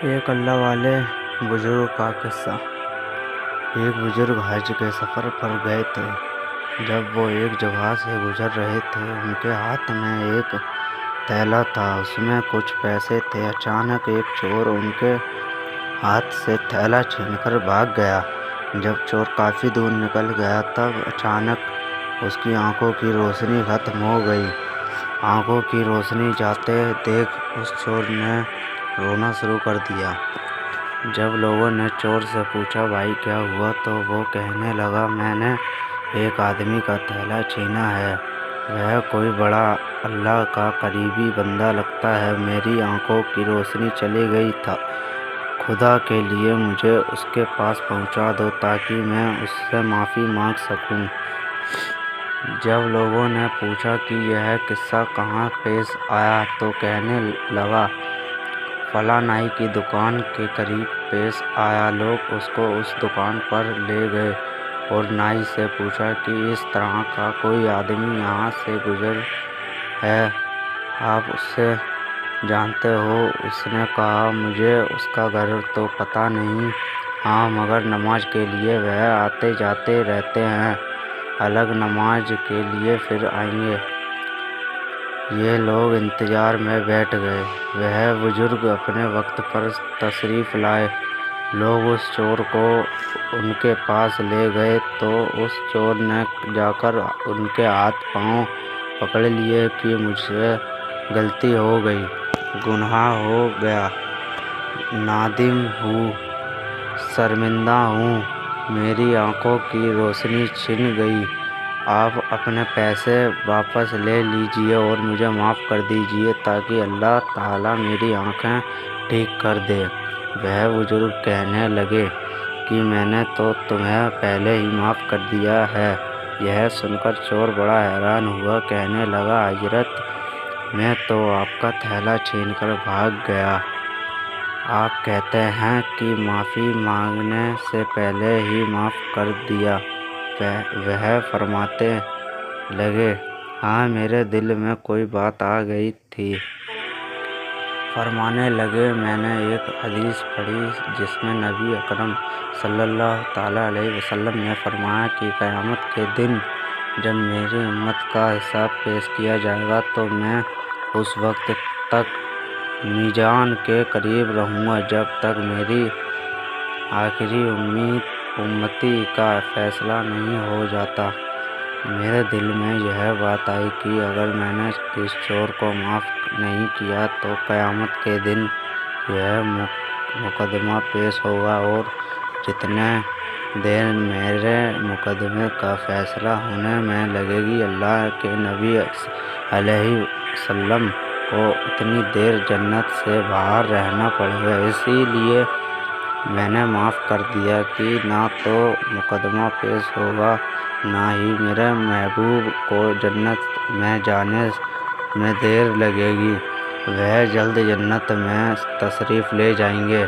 ایک اللہ والے بزرگ کا قصہ۔ ایک بزرگ حج کے سفر پر گئے تھے۔ جب وہ ایک جگہ سے گزر رہے تھے، ان کے ہاتھ میں ایک تھیلا تھا، اس میں کچھ پیسے تھے۔ اچانک ایک چور ان کے ہاتھ سے تھیلا چھین کر بھاگ گیا۔ جب چور کافی دور نکل گیا، تب اچانک اس کی آنکھوں کی روشنی ختم ہو گئی۔ آنکھوں کی روشنی جاتے دیکھ اس چور نے رونا شروع کر دیا۔ جب لوگوں نے چور سے پوچھا، بھائی کیا ہوا، تو وہ کہنے لگا، میں نے ایک آدمی کا تھیلا چھینا ہے، وہ کوئی بڑا اللہ کا قریبی بندہ لگتا ہے، میری آنکھوں کی روشنی چلی گئی، خدا کے لیے مجھے اس کے پاس پہنچا دو تاکہ میں اس سے معافی مانگ سکوں۔ جب لوگوں نے پوچھا کہ یہ قصہ کہاں پیش آیا، تو کہنے لگا، فلاں نائی کی دکان کے قریب پیش آیا۔ لوگ اس کو اس دکان پر لے گئے اور نائی سے پوچھا کہ اس طرح کا کوئی آدمی یہاں سے گزرا ہے، آپ اسے جانتے ہو؟ اس نے کہا، مجھے اس کا گھر تو پتہ نہیں، ہاں مگر نماز کے لیے وہ آتے جاتے رہتے ہیں، الگ نماز کے لیے پھر آئیں گے۔ یہ لوگ انتظار میں بیٹھ گئے۔ وہ بزرگ اپنے وقت پر تشریف لائے۔ لوگ اس چور کو ان کے پاس لے گئے تو اس چور نے جا کر ان کے ہاتھ پاؤں پکڑ لیے کہ مجھ سے غلطی ہو گئی، گناہ ہو گیا، نادم ہوں، شرمندہ ہوں، میری آنکھوں کی روشنی چھن گئی، آپ اپنے پیسے واپس لے لیجیے اور مجھے معاف کر دیجیے تاکہ اللہ تعالیٰ میری آنکھیں ٹھیک کر دے۔ وہ بزرگ کہنے لگے کہ میں نے تو تمہیں پہلے ہی معاف کر دیا ہے۔ یہ سن کر چور بڑا حیران ہوا، کہنے لگا، حضرت میں تو آپ کا تھیلا چھین کر بھاگ گیا، آپ کہتے ہیں کہ معافی مانگنے سے پہلے ہی معاف کر دیا۔ وہ فرمانے لگے، ہاں میرے دل میں کوئی بات آ گئی تھی۔ فرمانے لگے، میں نے ایک حدیث پڑھی جس میں نبی اکرم صلی اللہ تعالیٰ علیہ وسلم نے فرمایا کہ قیامت کے دن جب میری امت کا حساب پیش کیا جائے گا تو میں اس وقت تک میزان کے قریب رہوں گا جب تک میری آخری امتی کا فیصلہ نہیں ہو جاتا۔ میرے دل میں یہ بات آئی کہ اگر میں نے اس چور کو معاف نہیں کیا تو قیامت کے دن یہ مقدمہ پیش ہوگا اور جتنے دیر میرے مقدمے کا فیصلہ ہونے میں لگے گی، اللہ کے نبی علیہ وسلم کو اتنی دیر جنت سے باہر رہنا پڑے گا۔ اسی لیے میں نے معاف کر دیا کہ نہ تو مقدمہ پیش ہوگا، نہ ہی میرے محبوب کو جنت میں جانے میں دیر لگے گی، وہ جلد جنت میں تشریف لے جائیں گے۔